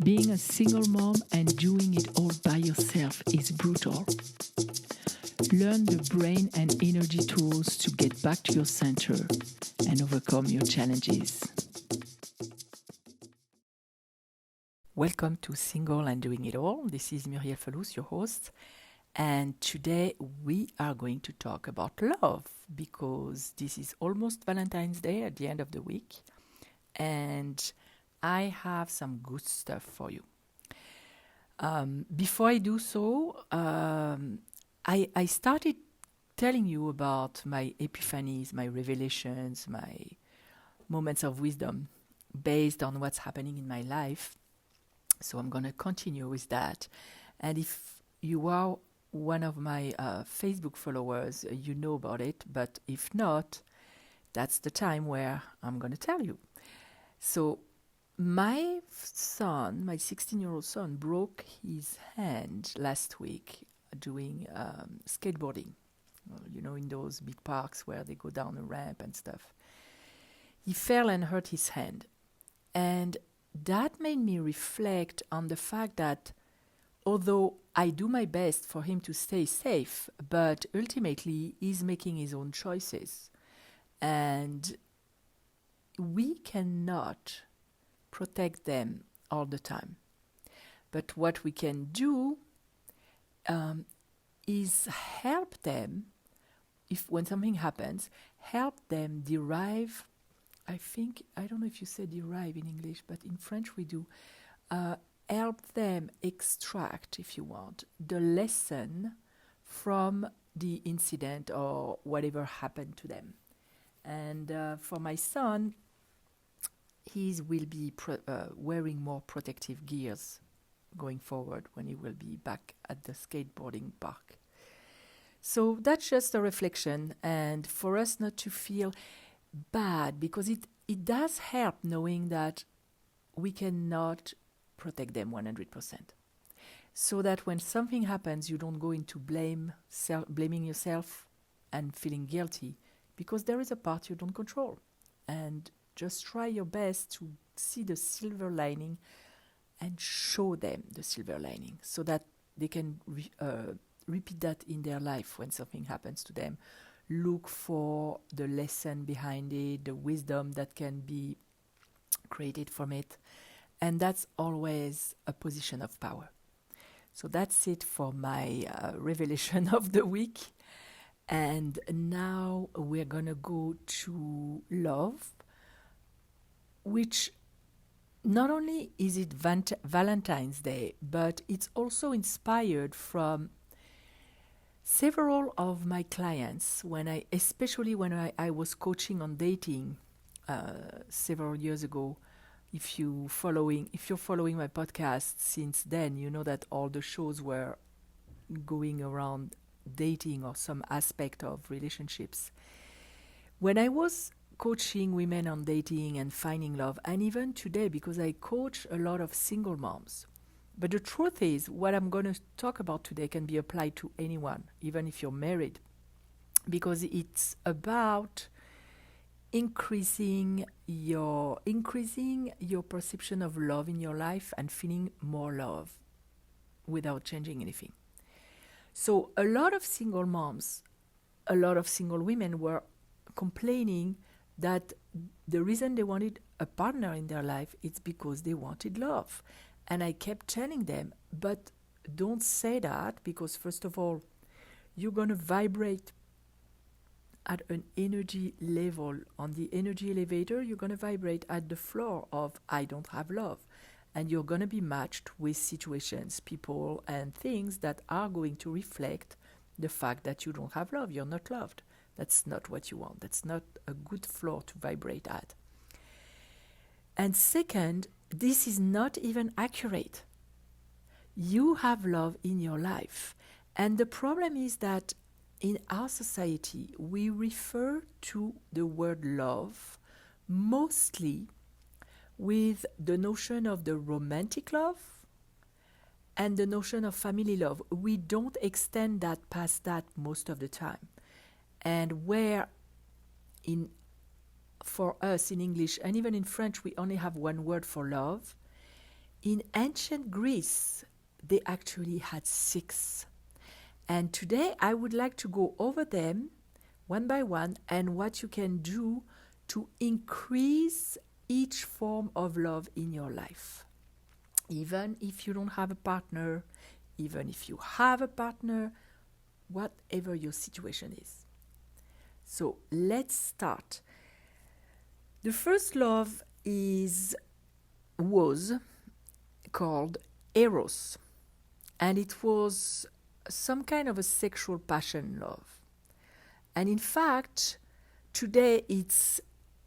Being a single mom and doing it all by yourself is brutal. Learn the brain and energy tools to get back to your center and overcome your challenges. Welcome to Single and Doing It All. This is Muriel Falous, your host. And today we are going to talk about love because this is almost Valentine's Day at the end of the week. And I have some good stuff for you. Before I do so, I started telling you about my epiphanies, my revelations, my moments of wisdom based on what's happening in my life. So I'm going to continue with that. And if you are one of my Facebook followers, you know about it. But if not, that's the time where I'm going to tell you. So my son, my 16-year-old son, broke his hand last week doing skateboarding, in those big parks where they go down a ramp and stuff. He fell and hurt his hand. And that made me reflect on the fact that although I do my best for him to stay safe, but ultimately he's making his own choices. And we cannot protect them all the time. But what we can do is help them, when something happens, help them derive, I don't know if you say derive in English, but in French we do, help them extract, if you want, the lesson from the incident or whatever happened to them. And for my son, he will be wearing more protective gears going forward when he will be back at the skateboarding park. So that's just a reflection, and for us not to feel bad, because it does help knowing that we cannot protect them 100%. So that when something happens, you don't go into blaming yourself and feeling guilty, because there is a part you don't control. And just try your best to see the silver lining and show them the silver lining so that they can repeat that in their life when something happens to them. Look for the lesson behind it, the wisdom that can be created from it. And that's always a position of power. So that's it for my revelation of the week. And now we're going to go to love, which not only is it Valentine's Day, but it's also inspired from several of my clients especially when I was coaching on dating several years ago. If you're following my podcast since then, you know that all the shows were going around dating or some aspect of relationships. When I was coaching women on dating and finding love, and even today, because I coach a lot of single moms. But the truth is, what I'm going to talk about today can be applied to anyone, even if you're married, because it's about increasing your perception of love in your life and feeling more love without changing anything. So a lot of single moms, a lot of single women were complaining that the reason they wanted a partner in their life is because they wanted love. And I kept telling them, but don't say that, because first of all, you're going to vibrate at an energy level. On the energy elevator, you're going to vibrate at the floor of I don't have love. And you're going to be matched with situations, people, and things that are going to reflect the fact that you don't have love. You're not loved. That's not what you want. That's not a good floor to vibrate at. And second, this is not even accurate. You have love in your life. And the problem is that in our society, we refer to the word love mostly with the notion of the romantic love and the notion of family love. We don't extend that past that most of the time. And where for us in English and even in French, we only have one word for love, In ancient Greece, they actually had 6. And today I would like to go over them one by one and what you can do to increase each form of love in your life. Even if you don't have a partner, even if you have a partner, whatever your situation is. So let's start. The first love was called Eros, and it was some kind of a sexual passion love. And in fact, today it's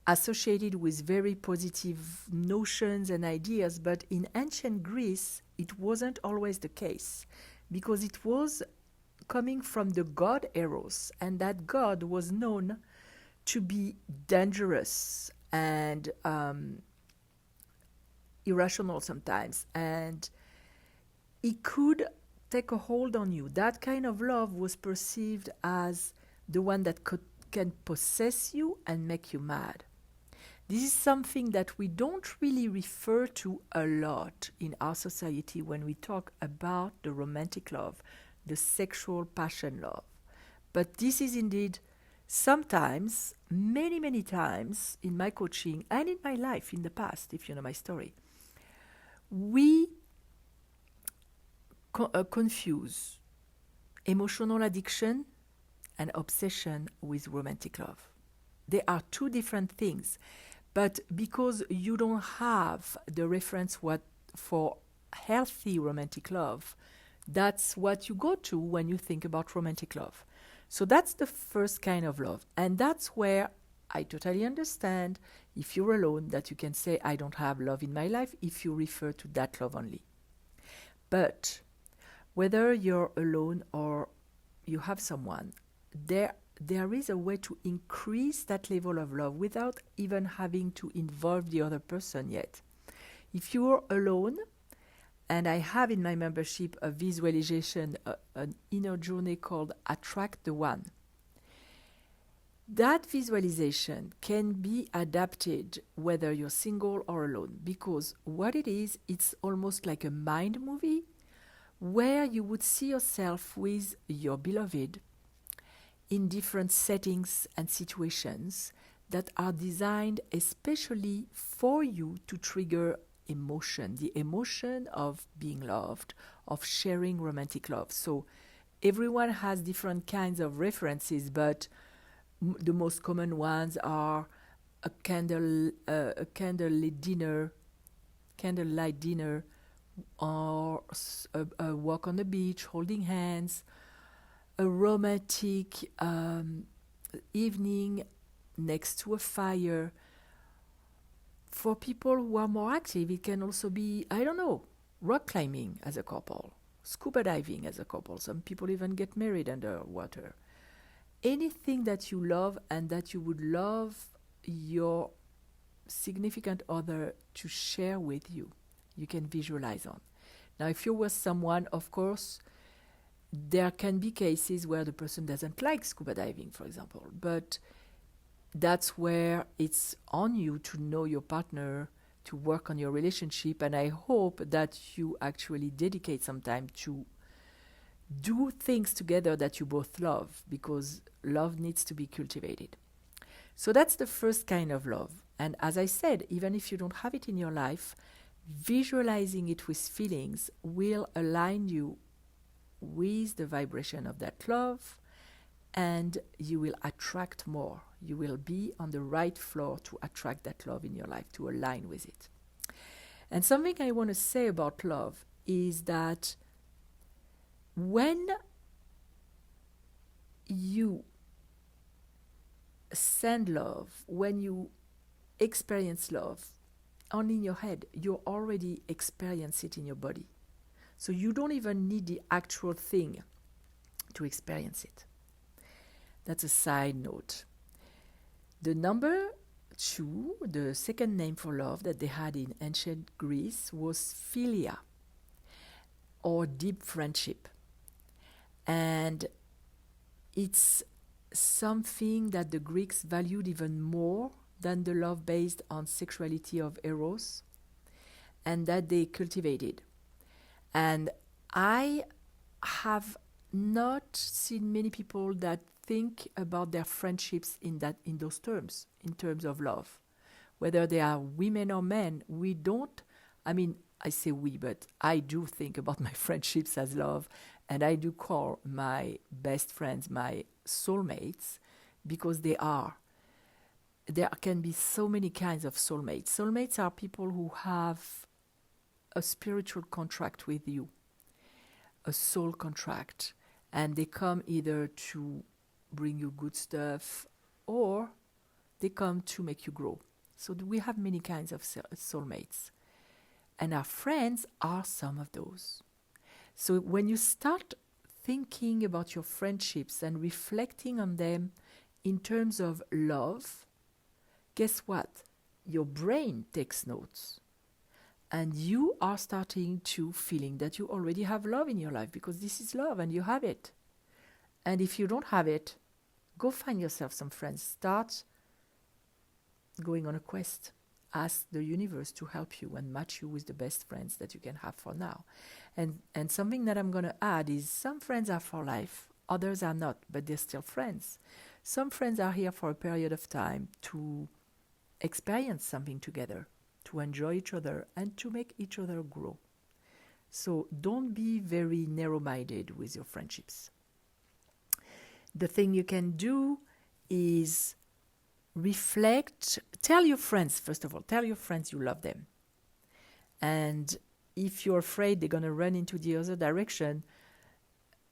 associated with very positive notions and ideas, but in ancient Greece, it wasn't always the case because it was coming from the god Eros, and that god was known to be dangerous and irrational sometimes, and it could take a hold on you. That kind of love was perceived as the one that can possess you and make you mad. This is something that we don't really refer to a lot in our society when we talk about the romantic love, the sexual passion love. But this is indeed sometimes, many, many times in my coaching and in my life in the past, if you know my story, we confuse emotional addiction and obsession with romantic love. They are two different things, but because you don't have the reference for healthy romantic love, that's what you go to when you think about romantic love. So that's the first kind of love, and that's where I totally understand if you're alone that you can say, I don't have love in my life, if you refer to that love only. But whether you're alone or you have someone, there is a way to increase that level of love without even having to involve the other person yet. If you're alone, and I have in my membership a visualization, an inner journey called Attract the One. That visualization can be adapted whether you're single or alone, because what it is, it's almost like a mind movie where you would see yourself with your beloved in different settings and situations that are designed especially for you to trigger emotion, the emotion of being loved, of sharing romantic love. So everyone has different kinds of references, but the most common ones are a candlelight dinner, or a walk on the beach, holding hands, a romantic evening next to a fire. For people who are more active, it can also be, rock climbing as a couple, scuba diving as a couple. Some people even get married underwater. Anything that you love and that you would love your significant other to share with you, you can visualize on. Now, if you're with someone, of course, there can be cases where the person doesn't like scuba diving, for example, but that's where it's on you to know your partner, to work on your relationship, and I hope that you actually dedicate some time to do things together that you both love, because love needs to be cultivated. So that's the first kind of love. And as I said, even if you don't have it in your life, visualizing it with feelings will align you with the vibration of that love, and you will attract more. You will be on the right floor to attract that love in your life, to align with it. And something I want to say about love is that when you send love, when you experience love, only in your head, you already experience it in your body. So you don't even need the actual thing to experience it. That's a side note. The number 2, the second name for love that they had in ancient Greece, was philia, or deep friendship. And it's something that the Greeks valued even more than the love based on sexuality of Eros. and that they cultivated. And I have not seen many people that think about their friendships in those terms, in terms of love. Whether they are women or men, we don't, I mean, I say we, but I do think about my friendships as love, and I do call my best friends my soulmates, because they are. There can be so many kinds of soulmates. Soulmates are people who have a spiritual contract with you, a soul contract, and they come either to bring you good stuff or they come to make you grow. So we have many kinds of soulmates, and our friends are some of those. So when you start thinking about your friendships and reflecting on them in terms of love, guess what? Your brain takes notes. And you are starting to feeling that you already have love in your life, because this is love and you have it. And if you don't have it, go find yourself some friends. Start going on a quest. Ask the universe to help you and match you with the best friends that you can have for now. And something that I'm going to add is some friends are for life, others are not, but they're still friends. Some friends are here for a period of time to experience something together, to enjoy each other, and to make each other grow. So don't be very narrow-minded with your friendships. The thing you can do is reflect. Tell your friends, first of all, tell your friends you love them. And if you're afraid they're going to run into the other direction,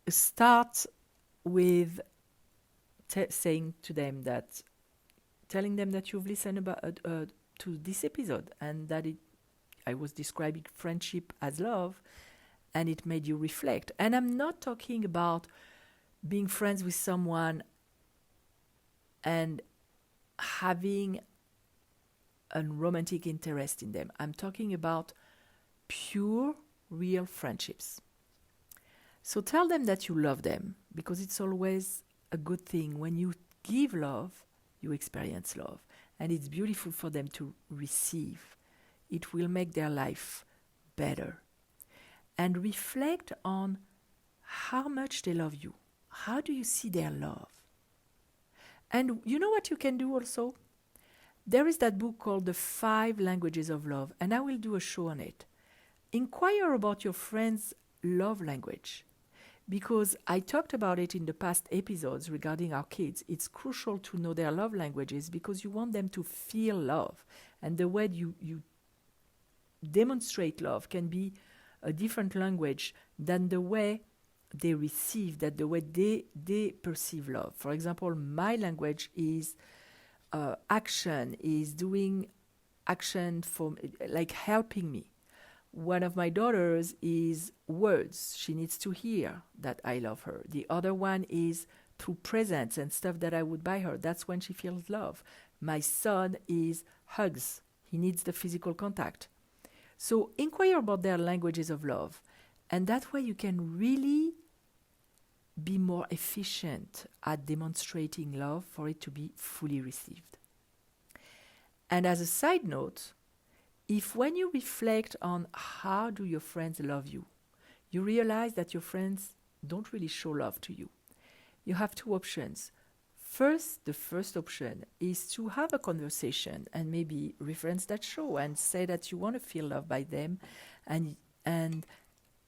start with saying to them that, telling them that you've listened to this episode, and that I was describing friendship as love, and it made you reflect. And I'm not talking about being friends with someone and having a romantic interest in them. I'm talking about pure, real friendships. So tell them that you love them, because it's always a good thing. When you give love, you experience love. And it's beautiful for them to receive. It will make their life better. And reflect on how much they love you. How do you see their love? And you know what you can do also? There is that book called The 5 Languages of Love, and I will do a show on it. Inquire about your friend's love language, because I talked about it in the past episodes regarding our kids. It's crucial to know their love languages, because you want them to feel love. And the way you demonstrate love can be a different language than the way they receive, that the way they perceive love. For example, my language is action, is doing action for, like, helping me. One of my daughters is words. She needs to hear that I love her. The other one is through presents and stuff that I would buy her. That's when she feels love. My son is hugs. He needs the physical contact. So inquire about their languages of love. And that way you can really be more efficient at demonstrating love for it to be fully received. And as a side note, if when you reflect on how do your friends love you, you realize that your friends don't really show love to you, you have 2 options. First, the first option is to have a conversation and maybe reference that show and say that you want to feel loved by them, and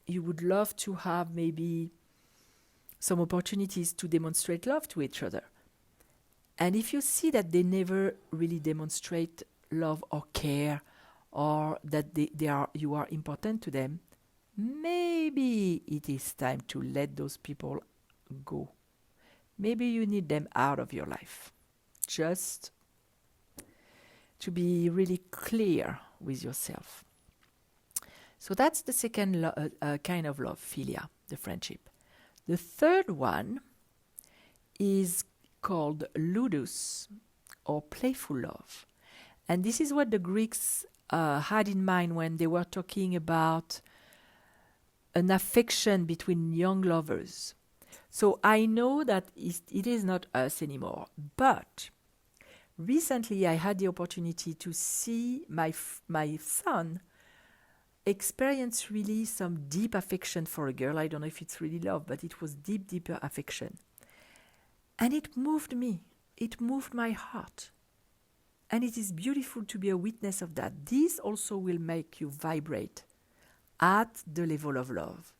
you would love to have maybe some opportunities to demonstrate love to each other. And if you see that they never really demonstrate love or care, or that you are important to them, maybe it is time to let those people go. Maybe you need them out of your life. Just to be really clear with yourself. So that's the second kind of love, philia, the friendship. The third one is called ludus, or playful love. And this is what the Greeks had in mind when they were talking about an affection between young lovers. So I know that it is not us anymore, but recently I had the opportunity to see my son experienced really some deep affection for a girl. I don't know if it's really love, but it was deeper affection. And it moved me. It moved my heart. And it is beautiful to be a witness of that. This also will make you vibrate at the level of love,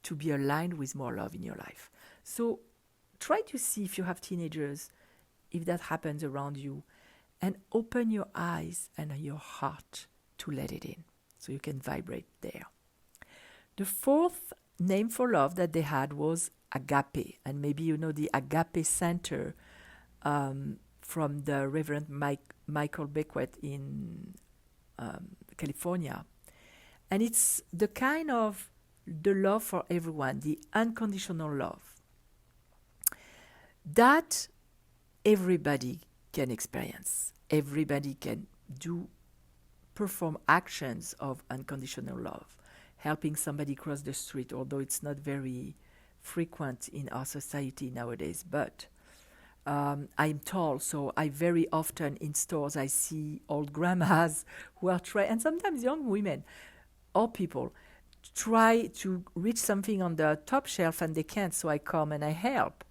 to be aligned with more love in your life. So try to see, if you have teenagers, if that happens around you, and open your eyes and your heart to let it in, so you can vibrate there. The fourth name for love that they had was agape. And maybe you know the Agape Center from the Reverend Michael Beckwith in California. And it's the kind of the love for everyone, the unconditional love that everybody can experience. Everybody can perform actions of unconditional love, helping somebody cross the street, although it's not very frequent in our society nowadays. But I'm tall, so I very often in stores I see old grandmas who are trying, and sometimes young women or people try to reach something on the top shelf and they can't, so I come and I help.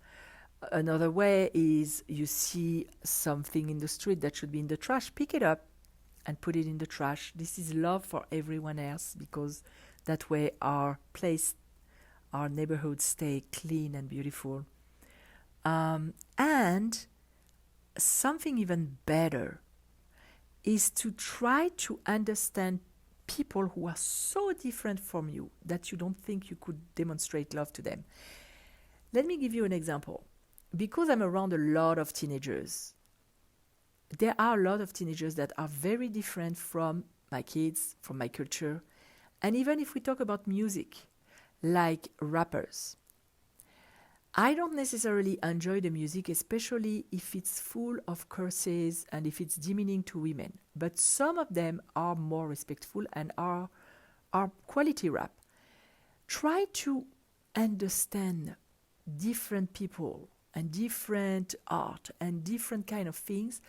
Another way is you see something in the street that should be in the trash, pick it up and put it in the trash. This is love for everyone else, because that way our place, our neighborhoods stay clean and beautiful. And something even better is to try to understand people who are so different from you that you don't think you could demonstrate love to them. Let me give you an example. Because I'm around a lot of teenagers, there are a lot of teenagers that are very different from my kids, from my culture. And even if we talk about music, like rappers, I don't necessarily enjoy the music, especially if it's full of curses and if it's demeaning to women. But some of them are more respectful and are quality rap. Try to understand different people and different art and different kind of things,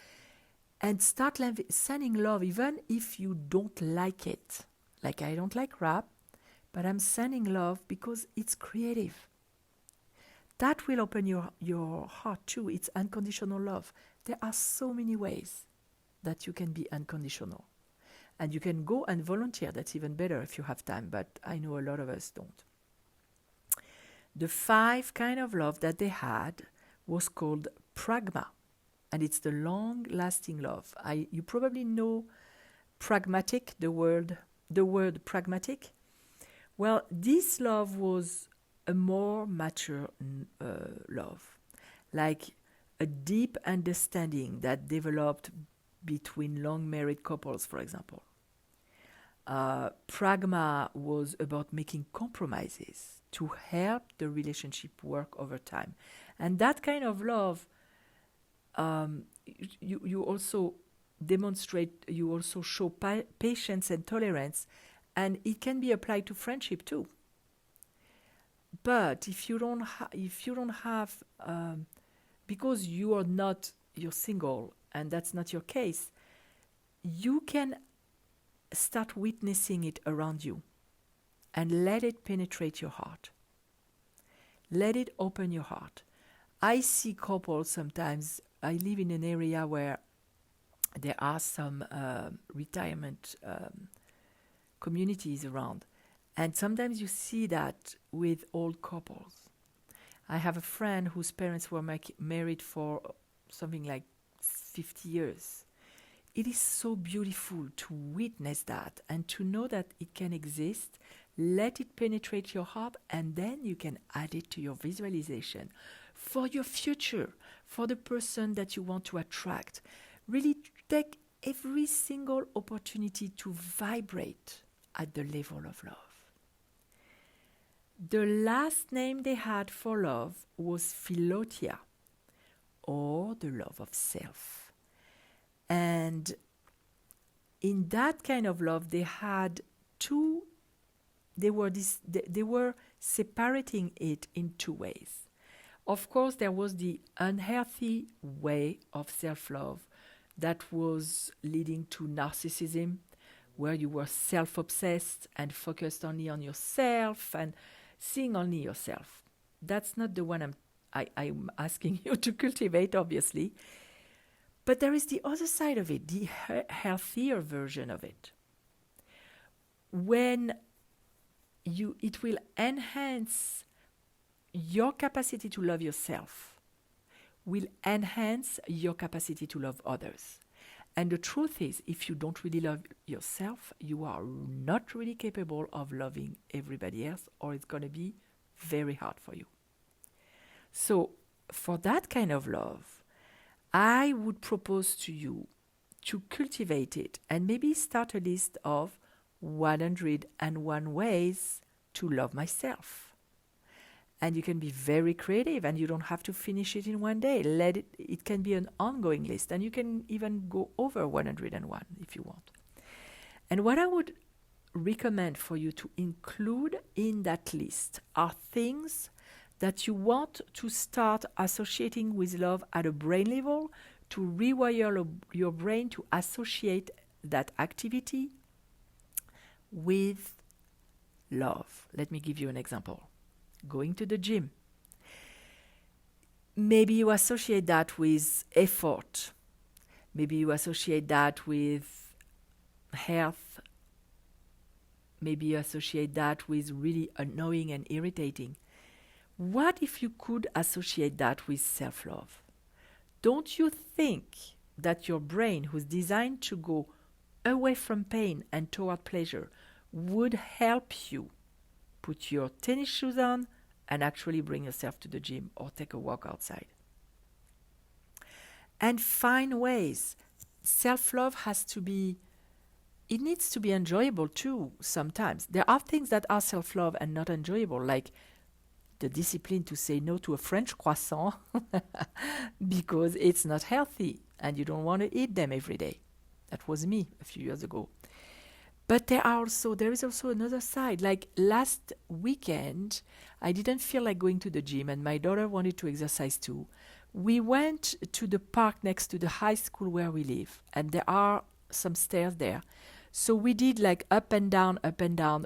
and start sending love even if you don't like it. Like, I don't like rap, but I'm sending love because it's creative. That will open your heart too. It's unconditional love. There are so many ways that you can be unconditional. And you can go and volunteer. That's even better if you have time, but I know a lot of us don't. The 5 kind of love that they had was called pragma, and it's the long-lasting love. You probably know pragmatic, the word pragmatic. Well, this love was a more mature love, like a deep understanding that developed between long married couples, for example. Pragma was about making compromises to help the relationship work over time. And that kind of love, you also demonstrate, you also show patience and tolerance, and it can be applied to friendship too. But if you don't have, because you're single and that's not your case, you can start witnessing it around you and let it penetrate your heart. Let it open your heart. I see couples sometimes. I live in an area where there are some retirement communities around. And sometimes you see that with old couples. I have a friend whose parents were married for something like 50 years. It is so beautiful to witness that and to know that it can exist. Let it penetrate your heart, and then you can add it to your visualization for your future, for the person that you want to attract. Really take every single opportunity to vibrate at the level of love. The last name they had for love was philotia, or the love of self. And in that kind of love, they had they were separating it in 2 ways. Of course, there was the unhealthy way of self-love that was leading to narcissism, where you were self-obsessed and focused only on yourself and seeing only yourself. That's not the one I'm asking you to cultivate, obviously. But there is the other side of it, the healthier version of it. When it will enhance your capacity to love yourself, will enhance your capacity to love others. And the truth is, if you don't really love yourself, you are not really capable of loving everybody else, or it's going to be very hard for you. So, for that kind of love, I would propose to you to cultivate it and maybe start a list of 101 ways to love myself. And you can be very creative, and you don't have to finish it in one day. It can be an ongoing list, and you can even go over 101 if you want. And what I would recommend for you to include in that list are things that you want to start associating with love at a brain level, to rewire your brain to associate that activity with love. Let me give you an example. Going to the gym. Maybe you associate that with effort. Maybe you associate that with health. Maybe you associate that with really annoying and irritating. What if you could associate that with self-love? Don't you think that your brain, who's designed to go away from pain and toward pleasure, would help you put your tennis shoes on and actually bring yourself to the gym or take a walk outside? And find ways. Self-love it needs to be enjoyable too sometimes. There are things that are self-love and not enjoyable, like the discipline to say no to a French croissant because it's not healthy and you don't want to eat them every day. That was me a few years ago. But there is also another side. Like last weekend, I didn't feel like going to the gym, and my daughter wanted to exercise too. We went to the park next to the high school where we live, and there are some stairs there. So we did like up and down,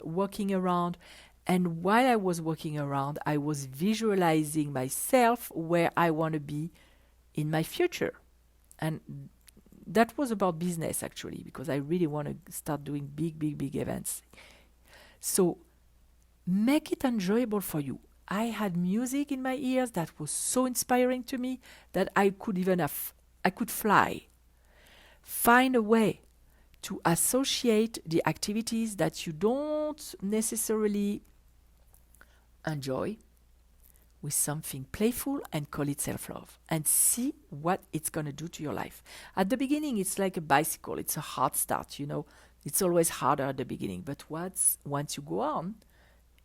walking around. And while I was walking around, I was visualizing myself where I want to be in my future. And that was about business, actually, because I really want to start doing big events. So make it enjoyable for you. I had music in my ears that was so inspiring to me that I could fly. Find a way to associate the activities that you don't necessarily enjoy with something playful and call it self-love, and see what it's going to do to your life. At the beginning, it's like a bicycle. It's a hard start, It's always harder at the beginning, but once you go on,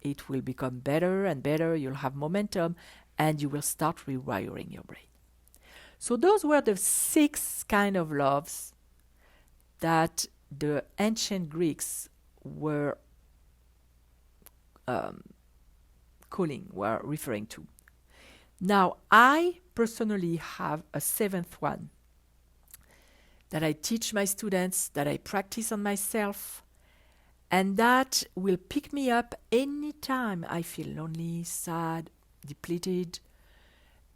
it will become better and better. You'll have momentum, and you will start rewiring your brain. So those were the 6 kind of loves that the ancient Greeks were referring to. Now, I personally have a 7th one that I teach my students, that I practice on myself, and that will pick me up anytime I feel lonely, sad, depleted,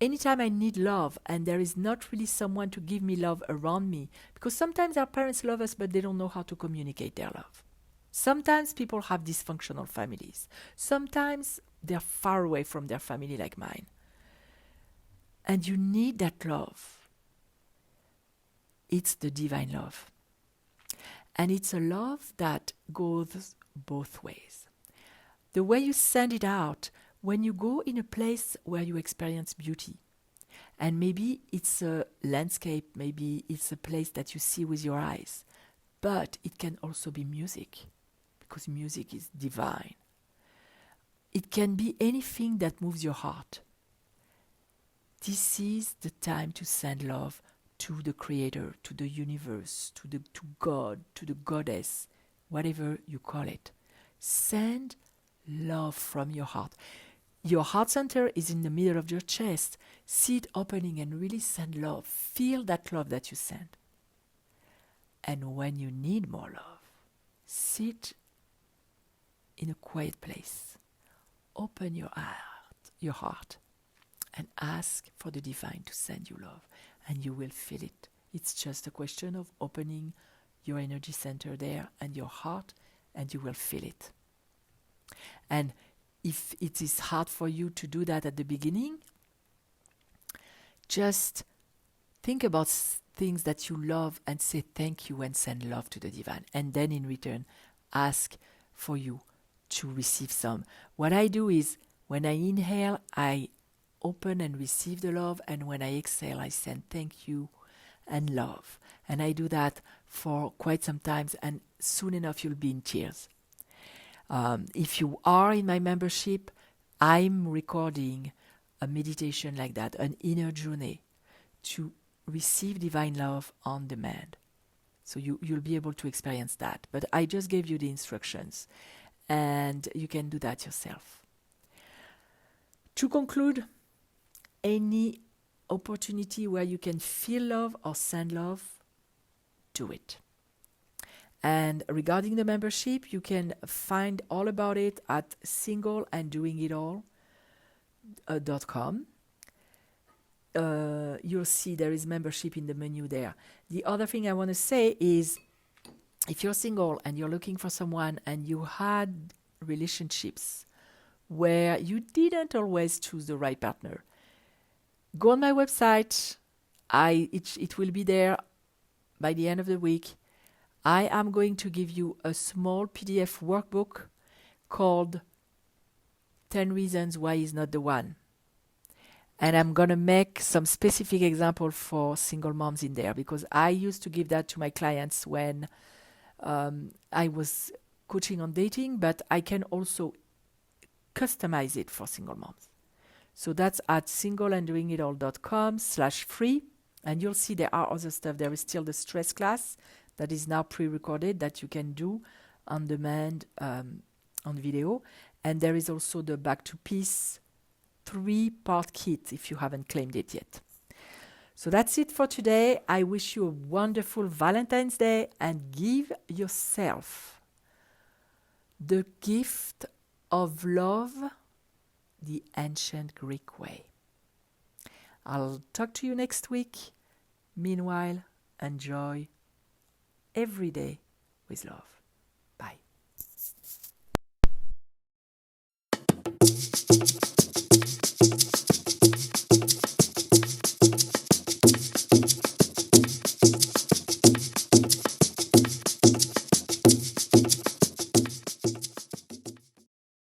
anytime I need love and there is not really someone to give me love around me. Because sometimes our parents love us, but they don't know how to communicate their love. Sometimes people have dysfunctional families. Sometimes they're far away from their family like mine. And you need that love. It's the divine love. And it's a love that goes both ways. The way you send it out, when you go in a place where you experience beauty, and maybe it's a landscape, maybe it's a place that you see with your eyes, but it can also be music, because music is divine. It can be anything that moves your heart. This is the time to send love to the Creator, to the universe, to God, to the Goddess, whatever you call it. Send love from your heart. Your heart center is in the middle of your chest. See it opening and really send love. Feel that love that you send. And when you need more love, sit in a quiet place. Open your heart, and ask for the divine to send you love, and you will feel it. It's just a question of opening your energy center there and your heart, and you will feel it. And if it is hard for you to do that at the beginning, just think about things that you love and say thank you and send love to the divine. And then in return, ask for you to receive some. What I do is, when I inhale, I open and receive the love, and when I exhale, I send thank you and love. And I do that for quite some time, and soon enough you'll be in tears. If you are in my membership, I'm recording a meditation like that, an inner journey to receive divine love on demand. So you'll be able to experience that. But I just gave you the instructions, and you can do that yourself. To conclude, any opportunity where you can feel love or send love, do it. And regarding the membership, you can find all about it at singleanddoingitall.com. You'll see there is membership in the menu there. The other thing I want to say is, if you're single and you're looking for someone and you had relationships where you didn't always choose the right partner, go on my website. It will be there by the end of the week. I am going to give you a small PDF workbook called 10 Reasons Why He's Not the One. And I'm going to make some specific examples for single moms in there, because I used to give that to my clients when I was coaching on dating, but I can also customize it for single moms. So that's at singleanddoingitall.com/free. And you'll see there are other stuff. There is still the stress class that is now pre-recorded that you can do on demand on video. And there is also the Back to Peace 3-part kit if you haven't claimed it yet. So that's it for today. I wish you a wonderful Valentine's Day, and give yourself the gift of love the ancient Greek way. I'll talk to you next week. Meanwhile, enjoy every day with love.